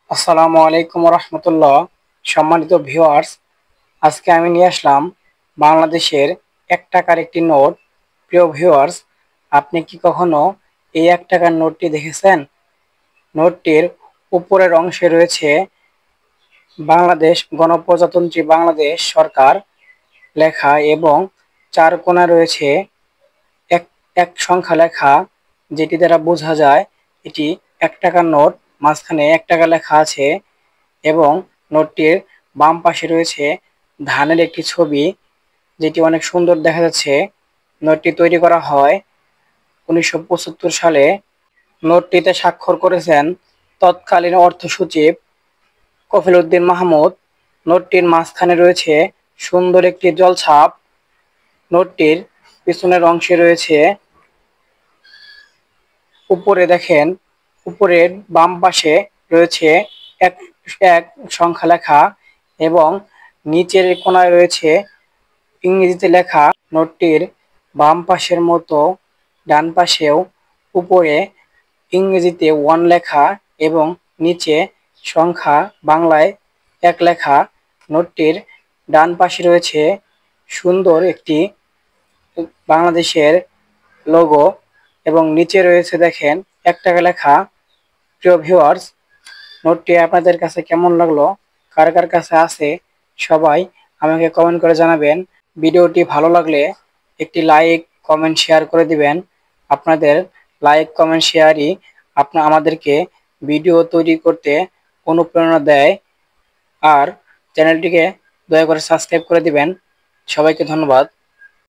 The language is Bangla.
আসসালামু আলাইকুম রহমতুল্লাহ। সম্মানিত ভিউয়ার্স, আজকে আমি নিয়ে আসলাম বাংলাদেশের ১ টাকার একটি নোট। প্রিয় ভিউয়ার্স, আপনি কি কখনো এই ১ টাকার নোটটি দেখেছেন? নোটটির উপরের অংশে রয়েছে বাংলাদেশ গণপ্রজাতন্ত্রী বাংলাদেশ সরকার লেখা এবং চার কোণায় রয়েছে এক এক সংখ্যা লেখা, যেটি দ্বারা বোঝা যায় এটি ১ টাকার নোট। মাঝখানে ১ টাকা লেখা আছে এবং নোটটির বাম পাশে রয়েছে ধানের একটি ছবি, যেটি অনেক সুন্দর দেখা যাচ্ছে। নোটটি তৈরি করা হয় ১৯৭৫ সালে। নোটটিতে স্বাক্ষর করেছেন তৎকালীন অর্থ সচিব কফিল উদ্দিন মাহমুদ। নোটটির মাঝখানে রয়েছে সুন্দর একটি জলছাপ। নোটটির পিছনের অংশে রয়েছে, উপরে দেখেন, উপরের বাম পাশে রয়েছে এক এক সংখ্যা লেখা এবং নিচের কোণায় রয়েছে ইংরেজিতে লেখা। নোটটির বাম পাশের মতো ডান পাশেও উপরে ইংরেজিতে 1 লেখা এবং নিচে সংখ্যা বাংলায় 1 লেখা। নোটটির ডান পাশে রয়েছে সুন্দর একটি বাংলাদেশের লোগো এবং নিচে রয়েছে দেখেন ১ টাকা লেখা। প্রিয় ভিউয়ার্স, নোটটি আপনাদের কাছে কেমন লাগলো? কার কার কাছে আছে সবাই আমাকে কমেন্ট করে জানাবেন। ভিডিওটি ভালো লাগলে একটি লাইক, কমেন্ট, শেয়ার করে দিবেন। আপনাদের লাইক, কমেন্ট, শেয়ারই আমাদেরকে ভিডিও তৈরি করতে অনুপ্রেরণা দেয়। আর চ্যানেলটিকে দয়া করে সাবস্ক্রাইব করে দিবেন। সবাইকে ধন্যবাদ।